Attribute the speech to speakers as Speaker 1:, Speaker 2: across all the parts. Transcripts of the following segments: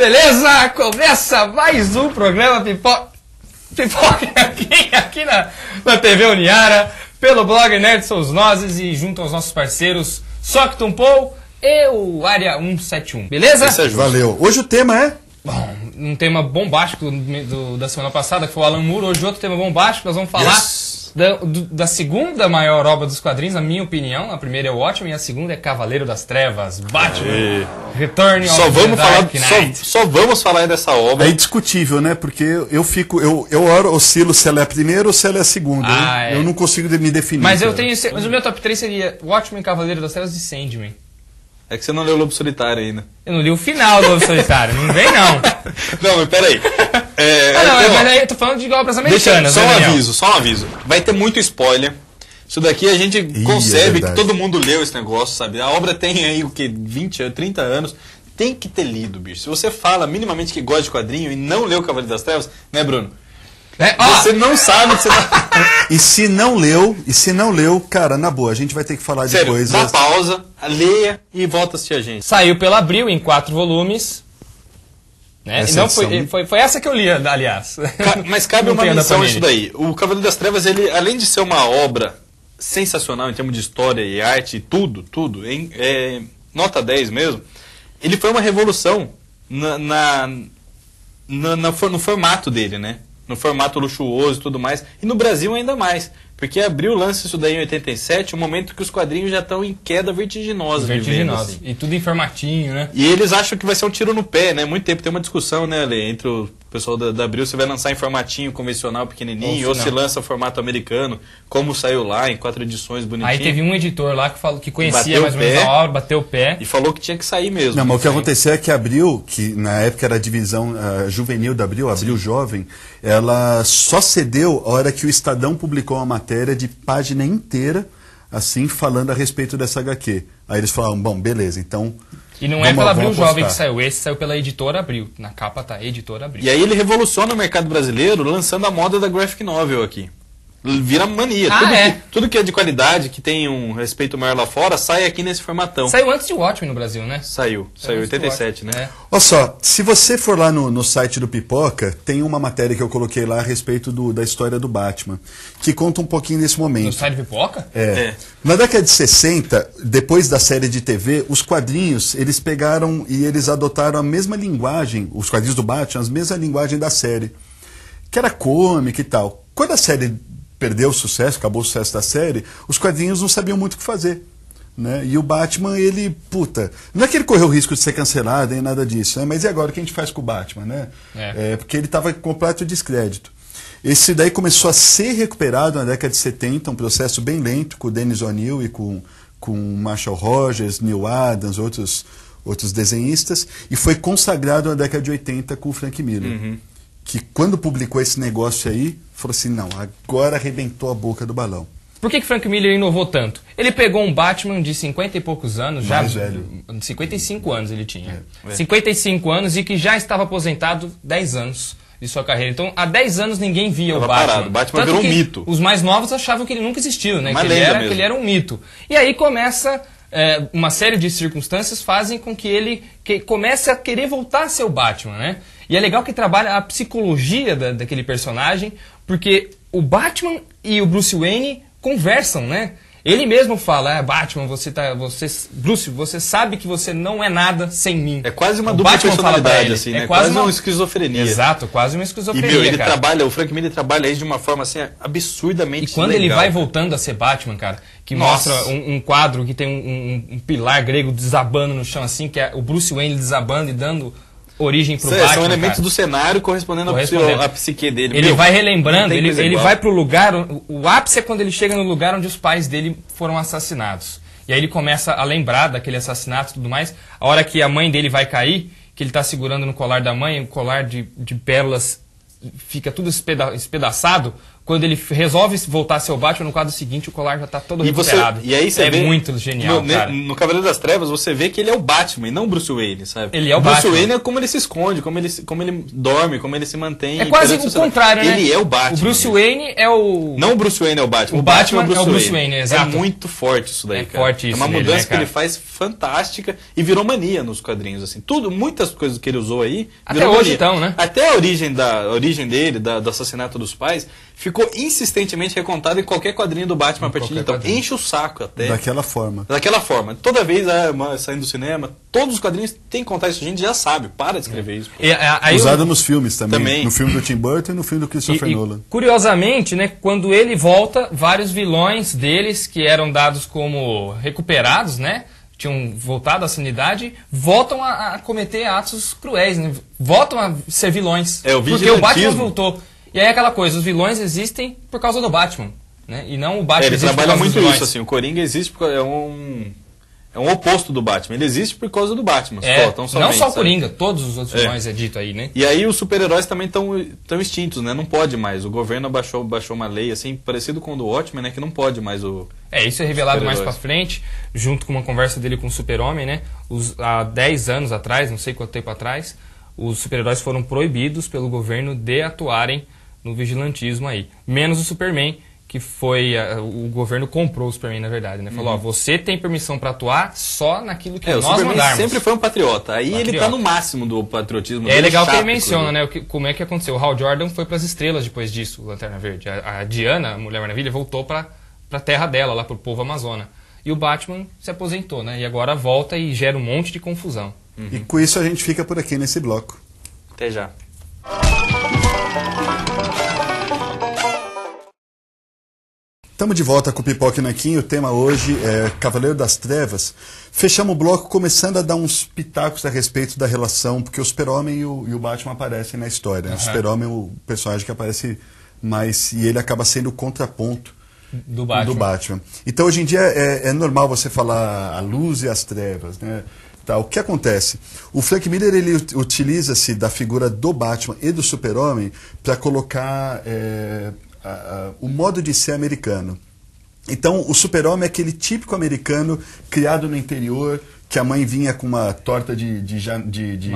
Speaker 1: Beleza? Começa mais um programa Pipoca aqui na TV Uniara, pelo blog Nerd Somos Nozes e junto aos nossos parceiros Socton Paul e o Área 171. Beleza?
Speaker 2: Valeu. Hoje o tema é...
Speaker 1: Bom, um tema bombástico da semana passada, que foi o Alan Moore. Hoje outro tema bombástico, nós vamos falar da segunda maior obra dos quadrinhos, na minha opinião. A primeira é o Watchmen e a segunda é Cavaleiro das Trevas, Batman, Return of the Dark Knight.
Speaker 3: Só vamos falar dessa obra.
Speaker 2: É indiscutível, né? Porque eu oscilo se ela é a primeira ou se ela é a segunda. Eu não consigo me definir.
Speaker 1: Mas o meu top 3 seria Watchmen, Cavaleiro das Trevas e Sandman.
Speaker 3: É que você não leu o Lobo Solitário ainda.
Speaker 1: Eu não li o final do Lobo Solitário, não vem não.
Speaker 3: Não, mas peraí.
Speaker 1: Mas aí eu tô falando de obras americanas.
Speaker 3: Só um aviso. Vai ter muito spoiler. Isso daqui a gente concebe que todo mundo leu esse negócio, sabe? A obra tem aí, 20, 30 anos. Tem que ter lido, bicho. Se você fala minimamente que gosta de quadrinho e não leu Cavaleiro das Trevas, né, Bruno? Você não sabe o que você tá...
Speaker 2: E se não leu, cara, na boa, a gente vai ter que falar de coisas...
Speaker 3: Dá pausa, leia e volta a assistir a gente.
Speaker 1: Saiu pela Abril em 4 volumes. Né? Não, foi essa que eu li, aliás.
Speaker 3: Mas cabe uma menção isso daí. O Cavaleiro das Trevas, ele, além de ser uma obra sensacional em termos de história e arte e tudo, nota 10 mesmo, ele foi uma revolução no formato dele, né? No formato luxuoso e tudo mais. E no Brasil ainda mais. Porque Abril lança isso daí em 87, um momento que os quadrinhos já estão em queda vertiginosa.
Speaker 1: Assim. E tudo em formatinho, né?
Speaker 3: E eles acham que vai ser um tiro no pé, né? Muito tempo tem uma discussão, né, Ale, entre o pessoal da Abril, se vai lançar em formatinho convencional pequenininho, ou se lança formato americano, como saiu lá, em 4 edições bonitinhas.
Speaker 1: Aí teve um editor lá que conhecia mais ou menos a obra, bateu o pé.
Speaker 3: E falou que tinha que sair mesmo.
Speaker 2: Não, mas o que aconteceu é que a Abril, que na época era a divisão juvenil da Abril, Abril Jovem, ela só cedeu a hora que o Estadão publicou uma matéria de página inteira, assim, falando a respeito dessa HQ. Aí eles falaram, bom, beleza, então...
Speaker 1: E não é pela Abril Jovem que saiu, esse saiu pela Editora Abril. Na capa tá Editora Abril.
Speaker 3: E aí ele revoluciona o mercado brasileiro lançando a moda da graphic novel aqui. Vira mania. Tudo que é de qualidade, que tem um respeito maior lá fora, sai aqui nesse formatão.
Speaker 1: Saiu antes de Watchmen no Brasil, né?
Speaker 3: Saiu em 87, né?
Speaker 2: Olha só, se você for lá no site do Pipoca, tem uma matéria que eu coloquei lá a respeito da história do Batman, que conta um pouquinho desse momento.
Speaker 1: No site do Pipoca?
Speaker 2: Na década de 60, depois da série de TV, os quadrinhos, eles pegaram e eles adotaram a mesma linguagem, os quadrinhos do Batman, a mesma linguagem da série, que era cômica e tal. Quando a série perdeu o sucesso, acabou o sucesso da série, os quadrinhos não sabiam muito o que fazer. Né? E o Batman, ele, não é que ele correu o risco de ser cancelado nem nada disso, né? Mas e agora o que a gente faz com o Batman? Né? Porque ele estava em completo descrédito. Esse daí começou a ser recuperado na década de 70, um processo bem lento, com o Dennis O'Neil e com Marshall Rogers, Neil Adams, outros desenhistas, e foi consagrado na década de 80 com o Frank Miller. Que quando publicou esse negócio aí, falou assim, não, agora arrebentou a boca do balão.
Speaker 1: Por que Frank Miller inovou tanto? Ele pegou um Batman de 50 e poucos anos,
Speaker 2: mais velho.
Speaker 1: 55 anos ele tinha. 55 anos e que já estava aposentado 10 anos de sua carreira. Então, há 10 anos ninguém via o Batman.
Speaker 3: O Batman virou um mito.
Speaker 1: Os mais novos achavam que ele nunca existiu, né? Que ele era um mito. E aí começa... uma série de circunstâncias fazem com que ele comece a querer voltar a ser o Batman, né? E é legal que trabalha a psicologia daquele personagem, porque o Batman e o Bruce Wayne conversam, né? Ele mesmo fala, Batman, Bruce, você sabe que você não é nada sem mim.
Speaker 3: É quase uma dupla personalidade, assim, né? Quase uma esquizofrenia.
Speaker 1: Exato, quase uma esquizofrenia,
Speaker 3: e, o Frank Miller trabalha isso de uma forma, assim, absurdamente legal.
Speaker 1: E quando ele vai voltando a ser Batman, cara, que mostra um quadro que tem um pilar grego desabando no chão, assim, que é o Bruce Wayne desabando e dando origem pro Batman.
Speaker 3: São elementos do cenário correspondendo à psique dele.
Speaker 1: Ele vai relembrando, ele vai pro lugar, o ápice é quando ele chega no lugar onde os pais dele foram assassinados. E aí ele começa a lembrar daquele assassinato e tudo mais. A hora que a mãe dele vai cair, que ele tá segurando no colar da mãe, o colar de pérolas fica tudo espedaçado, quando ele resolve voltar a ser o Batman, no quadro seguinte o colar já tá todo recuperado.
Speaker 3: E aí você vê,
Speaker 1: muito genial, cara.
Speaker 3: No Cavaleiro das Trevas você vê que ele é o Batman e não o Bruce Wayne, sabe?
Speaker 1: Ele é o Batman.
Speaker 3: Bruce Wayne é como ele se esconde, como ele dorme, como ele se mantém.
Speaker 1: É quase o contrário, né?
Speaker 3: Ele é o Batman.
Speaker 1: O Bruce Wayne é o...
Speaker 3: Não o Bruce Wayne é o Batman.
Speaker 1: O Batman é o Bruce Wayne, exato.
Speaker 3: É muito forte isso daí, cara.
Speaker 1: Forte isso
Speaker 3: é uma
Speaker 1: nele,
Speaker 3: mudança
Speaker 1: né,
Speaker 3: que ele faz fantástica e virou mania nos quadrinhos, assim. Muitas coisas que ele usou aí...
Speaker 1: Até hoje, então, né?
Speaker 3: Até a origem dele, do assassinato dos pais, ficou insistentemente recontada em qualquer quadrinho do Batman a partir de então. Enche o saco até.
Speaker 2: Daquela forma.
Speaker 3: Daquela forma. Toda vez saindo do cinema, todos os quadrinhos tem que contar isso. A gente já sabe. Para de escrever isso.
Speaker 2: Usado nos filmes também. No filme do Tim Burton e no filme do Christopher Nolan.
Speaker 1: Curiosamente, né, quando ele volta, vários vilões deles, que eram dados como recuperados, né? Tinham voltado à sanidade, voltam a cometer atos cruéis, né? Voltam a ser vilões. Porque o Batman voltou. E aí aquela coisa, os vilões existem por causa do Batman, né? E não o Batman
Speaker 3: ele
Speaker 1: existe
Speaker 3: trabalha
Speaker 1: por causa
Speaker 3: muito
Speaker 1: dos vilões.
Speaker 3: isso, assim. O Coringa existe porque é um oposto do Batman. Ele existe por causa do Batman.
Speaker 1: Não só o Coringa, todos os outros vilões é dito aí, né?
Speaker 3: E aí os super-heróis também estão extintos, né? Não pode mais. O governo baixou uma lei, assim, parecido com o do Watchmen, né? Que não pode mais o...
Speaker 1: isso é revelado mais pra frente, junto com uma conversa dele com o Super-Homem, né? Há 10 anos atrás, não sei quanto tempo atrás, os super-heróis foram proibidos pelo governo de atuarem no vigilantismo aí. Menos o Superman, que foi... o governo comprou o Superman, na verdade, né? Falou, você tem permissão para atuar só naquilo que nós
Speaker 3: Superman
Speaker 1: mandarmos.
Speaker 3: Sempre foi um patriota. Aí ele tá no máximo do patriotismo.
Speaker 1: É legal que ele menciona, né? Como é que aconteceu. O Hal Jordan foi para as estrelas depois disso, o Lanterna Verde. A Diana, a Mulher Maravilha, voltou para a terra dela, lá pro povo amazona. E o Batman se aposentou, né? E agora volta e gera um monte de confusão.
Speaker 2: E com isso a gente fica por aqui nesse bloco.
Speaker 3: Até já.
Speaker 2: Estamos de volta com o Pipoca e Nanquim. O tema hoje é Cavaleiro das Trevas. Fechamos o bloco começando a dar uns pitacos a respeito da relação, porque o Super-Homem e o Batman aparecem na história. O Super-Homem é o personagem que aparece mais, e ele acaba sendo o contraponto do Batman. Então hoje em dia é normal você falar a luz e as trevas, né? Tá, o que acontece? O Frank Miller ele utiliza-se da figura do Batman e do Super-Homem para colocar o modo de ser americano. Então, o Super-Homem é aquele típico americano criado no interior, que a mãe vinha com uma torta de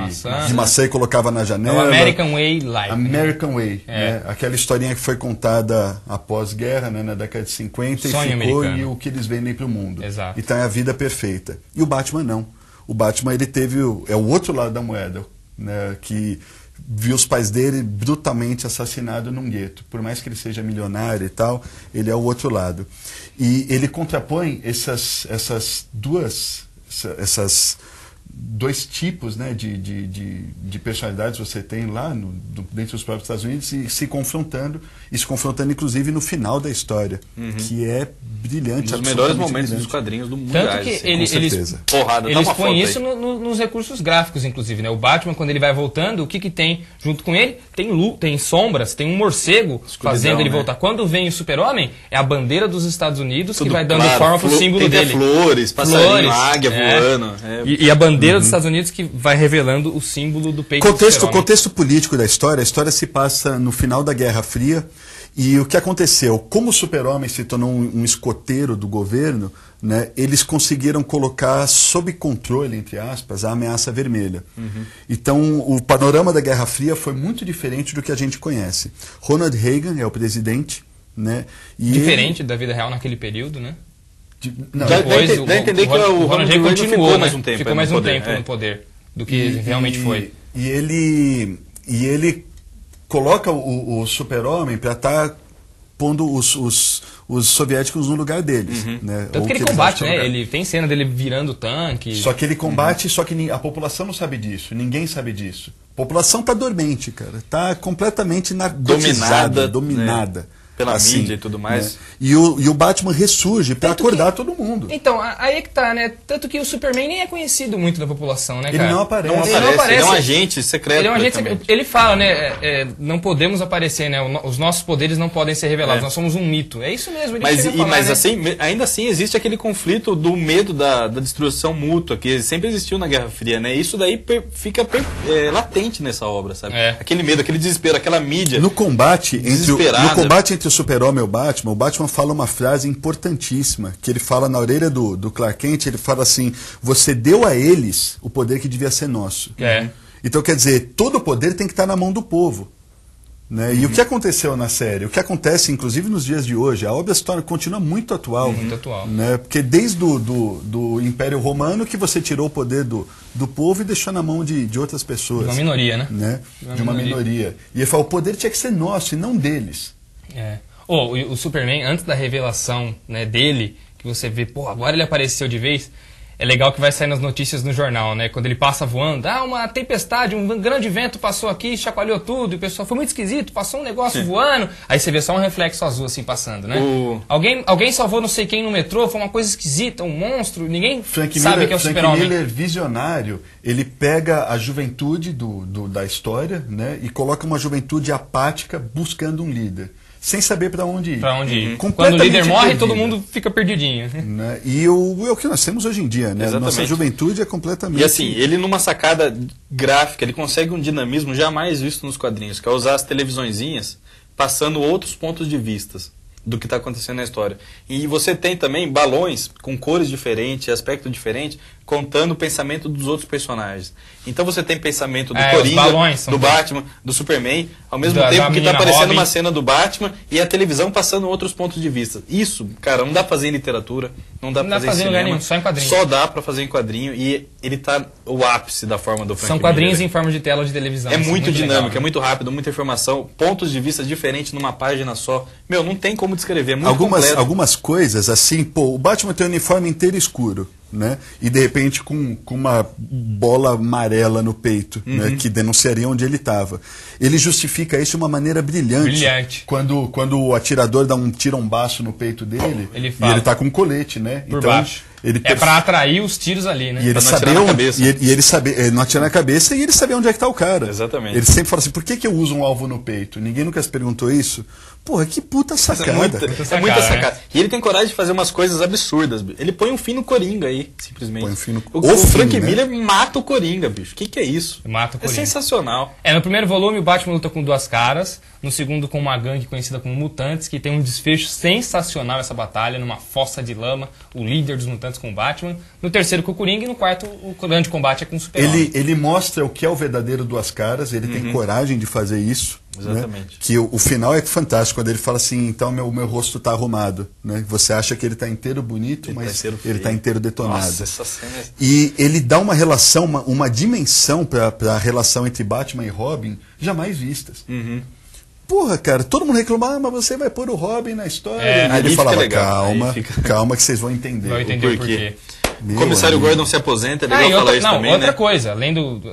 Speaker 2: maçã e colocava na janela.
Speaker 1: É o American Way Life.
Speaker 2: American Way. Né? Aquela historinha que foi contada após guerra, né, na década de 50,
Speaker 1: Sonho
Speaker 2: e ficou
Speaker 1: americano.
Speaker 2: E o que eles vendem para o mundo.
Speaker 1: Exato.
Speaker 2: Então é a vida perfeita. E o Batman não. O Batman ele teve o outro lado da moeda, né, que viu os pais dele brutalmente assassinados num gueto. Por mais que ele seja milionário e tal, ele é o outro lado. E ele contrapõe esses dois tipos, né, de personalidades você tem lá dentro dos próprios Estados Unidos e se confrontando inclusive no final da história, que é brilhante.
Speaker 3: Um dos melhores momentos dos quadrinhos do mundo.
Speaker 1: Tanto que eles põem isso nos recursos gráficos, inclusive, né? O Batman, quando ele vai voltando, o que tem junto com ele? Tem sombras, tem um morcego fazendo ele voltar. Quando vem o Super-Homem, é a bandeira dos Estados Unidos que vai dando forma pro símbolo dele.
Speaker 3: Flores, passarinho, águia voando.
Speaker 1: E a bandeira dos Estados Unidos que vai revelando o símbolo do peito do Super-Homem.
Speaker 2: Contexto político da história, a história se passa no final da Guerra Fria. E o que aconteceu? Como o Super-Homem se tornou um escoteiro do governo, né, eles conseguiram colocar sob controle, entre aspas, a ameaça vermelha. Então, o panorama da Guerra Fria foi muito diferente do que a gente conhece. Ronald Reagan é o presidente. Né,
Speaker 1: diferente da vida real naquele período, né?
Speaker 3: Depois, dá a entender que o Ronald Reagan
Speaker 1: continuou,
Speaker 3: mais um tempo.
Speaker 1: Ficou mais um tempo no poder do que realmente foi.
Speaker 2: E ele coloca o Super-Homem para estar pondo os soviéticos no lugar deles. Né?
Speaker 1: Tanto que ele combate, né? Ele tem cena dele virando tanque.
Speaker 2: Só que ele combate, só que a população não sabe disso, ninguém sabe disso. A população está dormente, cara. Está completamente dominada.
Speaker 3: Pela mídia e tudo mais.
Speaker 2: Né? E o Batman ressurge para acordar todo mundo.
Speaker 1: Então, aí é que tá, né? Tanto que o Superman nem é conhecido muito da população, né, cara?
Speaker 2: Ele não aparece.
Speaker 3: Ele é um agente secreto.
Speaker 1: Ele é um agente secreto. Ele fala, né? Não podemos aparecer, né? Os nossos poderes não podem ser revelados. Nós somos um mito. É isso mesmo.
Speaker 3: Mas assim, ainda assim existe aquele conflito do medo da destruição mútua, que sempre existiu na Guerra Fria, né? Isso daí fica latente nessa obra, sabe? Aquele medo, aquele desespero, aquela mídia.
Speaker 2: No combate entre entre o Super-Homem e o Batman fala uma frase importantíssima, que ele fala na orelha do Clark Kent, ele fala assim, você deu a eles o poder que devia ser nosso. Então, quer dizer, todo o poder tem que estar na mão do povo. Né? E o que aconteceu na série? O que acontece, inclusive, nos dias de hoje? A obra continua muito atual.
Speaker 1: Muito atual.
Speaker 2: Né? Porque desde do Império Romano que você tirou o poder do povo e deixou na mão de outras pessoas.
Speaker 1: De uma minoria, né?
Speaker 2: De uma minoria. E ele fala, o poder tinha que ser nosso e não deles.
Speaker 1: O Superman, antes da revelação, né, dele, que você vê, pô, agora ele apareceu de vez... É legal que vai sair nas notícias no jornal, né? Quando ele passa voando, uma tempestade, um grande vento passou aqui, chacoalhou tudo, e o pessoal foi muito esquisito, passou um negócio voando. Aí você vê só um reflexo azul assim passando, né? Alguém salvou não sei quem no metrô, foi uma coisa esquisita, um monstro, ninguém sabe que é o Super-Homem.
Speaker 2: Frank Miller, visionário, ele pega a juventude da história, né? E coloca uma juventude apática buscando um líder. Sem saber para onde ir.
Speaker 1: Quando o líder morre, todo mundo fica perdidinho.
Speaker 2: Né? E é o que nós temos hoje em dia, né? Nossa juventude é completamente...
Speaker 3: E assim, ele numa sacada gráfica, ele consegue um dinamismo jamais visto nos quadrinhos, que é usar as televisõezinhas passando outros pontos de vista do que está acontecendo na história. E você tem também balões com cores diferentes, aspecto diferente, contando o pensamento dos outros personagens. Então você tem pensamento do Coringa, do Batman, do Superman, ao mesmo tempo que está aparecendo uma cena do Batman e a televisão passando outros pontos de vista. Isso, cara, não dá pra fazer em literatura, não dá pra fazer em cinema,
Speaker 1: nenhum, só em quadrinho.
Speaker 3: Só dá pra fazer em quadrinho e ele tá o ápice da forma do Frank
Speaker 1: São quadrinhos
Speaker 3: Miller.
Speaker 1: Em forma de tela de televisão.
Speaker 3: É muito dinâmico,
Speaker 1: legal, né?
Speaker 3: É muito rápido, muita informação, pontos de vista diferentes numa página só. Meu, não tem como descrever, é muito completo.
Speaker 2: Algumas coisas, assim, pô, o Batman tem um uniforme inteiro escuro, né? E de repente com uma bola amarela no peito, né? Que denunciaria onde ele estava. Ele justifica isso de uma maneira brilhante. Quando o atirador dá um tirambaço no peito dele,
Speaker 1: ele
Speaker 2: e ele tá com um colete, né?
Speaker 1: Por baixo. É para atrair os tiros ali, né?
Speaker 2: E ele saber não atirar na cabeça e ele saber onde é que tá o cara.
Speaker 3: Exatamente.
Speaker 2: Ele sempre fala assim, por que eu uso um alvo no peito? Ninguém nunca se perguntou isso. Porra, que puta sacada.
Speaker 3: É muita sacada. Né? E ele tem coragem de fazer umas coisas absurdas. Ele põe um fim no Coringa aí, simplesmente.
Speaker 2: Põe um fim no...
Speaker 3: O Frank Miller mata o Coringa, bicho. O que é isso?
Speaker 1: Mata o Coringa.
Speaker 3: É sensacional.
Speaker 1: No primeiro volume o Batman luta com duas caras. No segundo com uma gangue conhecida como Mutantes, que tem um desfecho sensacional essa batalha, numa fossa de lama, o líder dos Mutantes com o Batman. No terceiro com o Coringa e no quarto o grande combate é com o Super-Homem.
Speaker 2: Ele mostra o que é o verdadeiro Duas Caras, ele tem coragem de fazer isso.
Speaker 3: Exatamente.
Speaker 2: Né? Que o final é fantástico, quando ele fala assim, então meu rosto está arrumado. Né? Você acha que ele está inteiro bonito, mas ele está inteiro detonado.
Speaker 3: Nossa, essa cena é...
Speaker 2: E ele dá uma relação, uma dimensão para a relação entre Batman e Robin jamais vistas. Porra, cara, todo mundo reclama, mas você vai pôr o Robin na história. E ele falava, calma que vocês vão entender.
Speaker 1: Vai entender o porquê.
Speaker 3: O Comissário Gordon se aposenta, é legal falar isso também,
Speaker 1: outra coisa,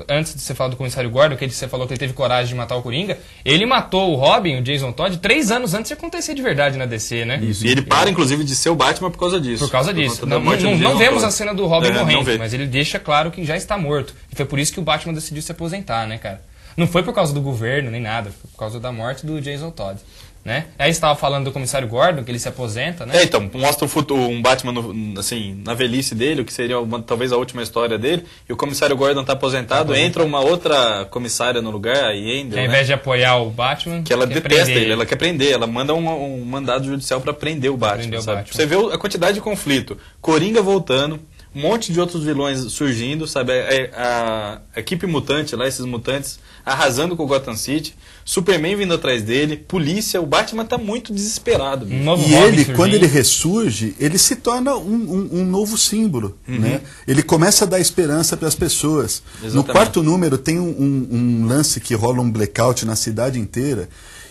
Speaker 1: antes de você falar do Comissário Gordon, que você falou que ele teve coragem de matar o Coringa, ele matou o Robin, o Jason Todd, 3 anos antes de acontecer de verdade na DC, né?
Speaker 3: Isso, e ele para, inclusive, de ser o Batman por causa disso.
Speaker 1: Por causa disso. Não vemos a cena do Robin morrendo, mas ele deixa claro que já está morto. E foi por isso que o Batman decidiu se aposentar, né, cara? Não foi por causa do governo, nem nada, foi por causa da morte do Jason Todd. Né? Aí você estava falando do Comissário Gordon, que ele se aposenta, né?
Speaker 3: Então, mostra um Batman assim, na velhice dele, o que seria talvez a última história dele, e o Comissário Gordon está aposentado, entra uma outra comissária no lugar, a Yandel,
Speaker 1: ao invés de apoiar o Batman,
Speaker 3: que ela detesta ele, ela quer prender, ela manda um mandado judicial para prender o Batman, sabe? Você vê a quantidade de conflito, Coringa voltando, um monte de outros vilões surgindo, sabe? A equipe mutante lá, esses mutantes arrasando com o Gotham City, Superman vindo atrás dele, polícia, o Batman tá muito desesperado.
Speaker 2: E ele, quando ele ressurge, ele se torna um novo símbolo. Né? Ele começa a dar esperança para as pessoas. Exatamente. No quarto número tem um lance que rola um blackout na cidade inteira.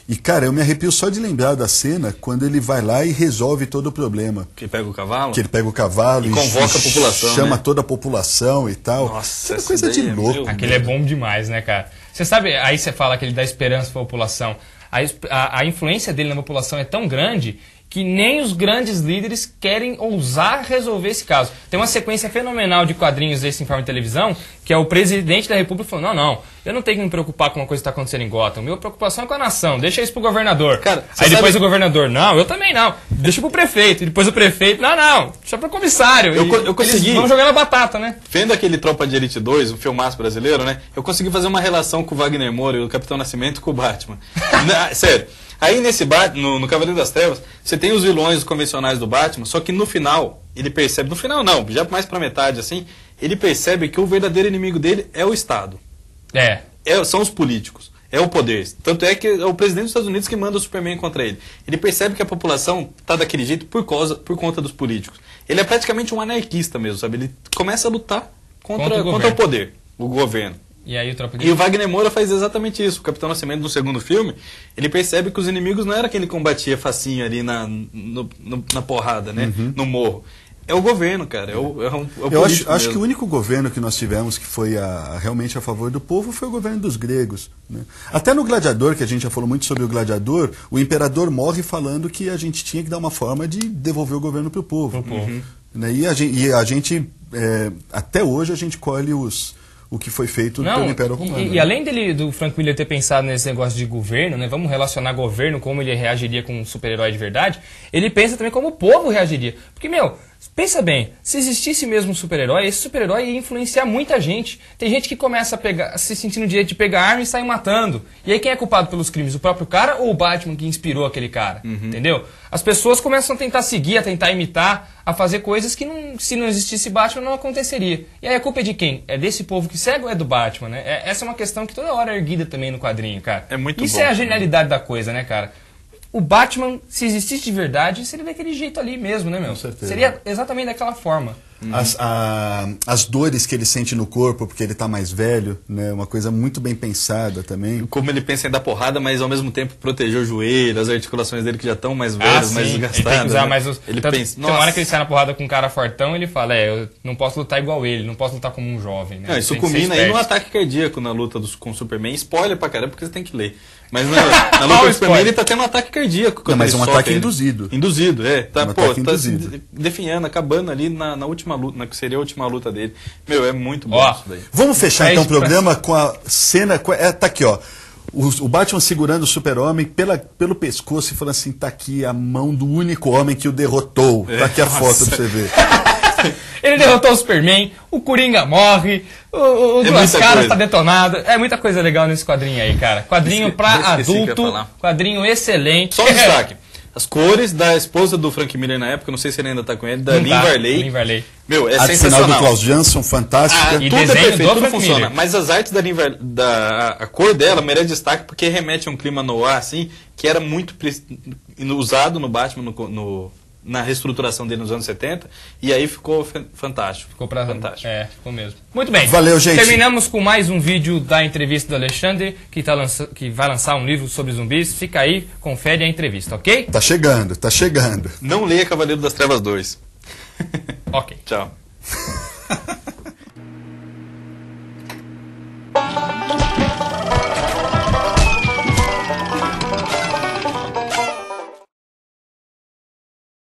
Speaker 2: E, cara, eu me arrepio só de lembrar da cena quando ele vai lá e resolve todo o problema.
Speaker 3: Que pega o cavalo?
Speaker 2: Que ele pega o cavalo
Speaker 3: e convoca a população,
Speaker 2: chama toda a população e tal.
Speaker 3: Nossa,
Speaker 2: é coisa de louco.
Speaker 1: Aquele é bom demais, né, cara? Você sabe, aí você fala que ele dá esperança para a população. A influência dele na população é tão grande que nem os grandes líderes querem ousar resolver esse caso. Tem uma sequência fenomenal de quadrinhos desse em forma de televisão, que é o presidente da República falando, não, eu não tenho que me preocupar com uma coisa que está acontecendo em Gotham, minha preocupação é com a nação, deixa isso pro governador.
Speaker 3: Cara,
Speaker 1: aí depois o governador, não, eu também não, deixa pro prefeito, e depois o prefeito, não, deixa pro comissário.
Speaker 3: Eu consegui...
Speaker 1: Eles vão jogar na batata, né?
Speaker 3: Vendo aquele Tropa de Elite 2, um filmaço brasileiro, né? Eu consegui fazer uma relação com o Wagner Moura e o Capitão Nascimento com o Batman. Sério. Aí no Cavaleiro das Trevas, você tem os vilões convencionais do Batman, só que no final, ele percebe, no final não, já mais pra metade assim, ele percebe que o verdadeiro inimigo dele é o Estado. São os políticos, é o poder. Tanto é que é o presidente dos Estados Unidos que manda o Superman contra ele. Ele percebe que a população tá daquele jeito por conta dos políticos. Ele é praticamente um anarquista mesmo, sabe? Ele começa a lutar contra o poder, o governo. E o Wagner Moura faz exatamente isso. O Capitão Nascimento, no segundo filme, ele percebe que os inimigos não era quem ele combatia facinho ali na porrada, né? No morro. É o governo, cara.
Speaker 2: Eu acho que o único governo que nós tivemos que foi realmente a favor do povo foi o governo dos gregos. Né? Até no Gladiador, que a gente já falou muito sobre o Gladiador, o imperador morre falando que a gente tinha que dar uma forma de devolver o governo para o povo. Né? E a gente até hoje, a gente colhe o que foi feito pelo Império Romano.
Speaker 1: E além do Frank Miller ter pensado nesse negócio de governo, né, vamos relacionar governo, como ele reagiria com um super-herói de verdade, ele pensa também como o povo reagiria. Porque, pensa bem, se existisse mesmo um super-herói, esse super-herói ia influenciar muita gente. Tem gente que começa a se sentir no direito de pegar arma e sair matando. E aí quem é culpado pelos crimes? O próprio cara ou o Batman que inspirou aquele cara? Entendeu? As pessoas começam a tentar seguir, a tentar imitar, a fazer coisas que se não existisse Batman não aconteceria. E aí a culpa é de quem? É desse povo que segue ou é do Batman, né? Essa é uma questão que toda hora é erguida também no quadrinho, cara.
Speaker 3: É muito
Speaker 1: Isso
Speaker 3: bom,
Speaker 1: é a genialidade da coisa, né, cara? O Batman, se existisse de verdade, seria daquele jeito ali mesmo, né, meu?
Speaker 2: Com certeza.
Speaker 1: Seria exatamente daquela forma.
Speaker 2: As dores que ele sente no corpo, porque ele está mais velho, né? Uma coisa muito bem pensada também.
Speaker 3: Como ele pensa em dar porrada, mas ao mesmo tempo proteger o joelho, as articulações dele que já estão mais velhas, mais desgastadas.
Speaker 1: Ele tem que usar
Speaker 3: né?
Speaker 1: mais
Speaker 3: ele pensa,
Speaker 1: tem uma hora que ele sai na porrada com um cara fortão, ele fala, eu não posso lutar igual ele, não posso lutar como um jovem. Né?
Speaker 3: Não, isso culmina aí no ataque cardíaco na luta com o Superman. Spoiler pra caramba, porque você tem que ler. Mas na luta com o Superman ele tá tendo um ataque cardíaco.
Speaker 2: Não, mas um ataque induzido.
Speaker 3: Induzido,
Speaker 2: Tá
Speaker 3: se definhando, acabando ali na última luta, que seria a última luta dele. É muito bom isso daí.
Speaker 2: Vamos fechar então o programa com a cena... tá aqui, ó. O Batman segurando o Super-Homem pelo pescoço e falando assim, tá aqui a mão do único homem que o derrotou. Tá aqui a foto pra você ver.
Speaker 1: Ele derrotou o Superman, o Coringa morre, o Duas Caras tá detonado. É muita coisa legal nesse quadrinho aí, cara. Quadrinho pra adulto, quadrinho excelente.
Speaker 3: Só um destaque. As cores da esposa do Frank Miller na época, não sei se ele ainda tá com ele, da Lynn Varley. É
Speaker 2: a
Speaker 3: sensacional.
Speaker 2: Final do Klaus Jansson, fantástica.
Speaker 3: Tudo é perfeito, tudo funciona. Mas as artes da Lynn Varley, a cor dela merece destaque porque remete a um clima noir, assim, que era muito usado no Batman, na reestruturação dele nos anos 70, e aí ficou fantástico.
Speaker 1: Fantástico. Ficou mesmo. Muito bem.
Speaker 2: Valeu, gente.
Speaker 1: Terminamos com mais um vídeo da entrevista do Alexandre, que vai lançar um livro sobre zumbis. Fica aí, confere a entrevista, ok?
Speaker 2: Tá chegando, tá chegando.
Speaker 3: Não leia Cavaleiro das Trevas 2.
Speaker 1: Ok.
Speaker 3: Tchau.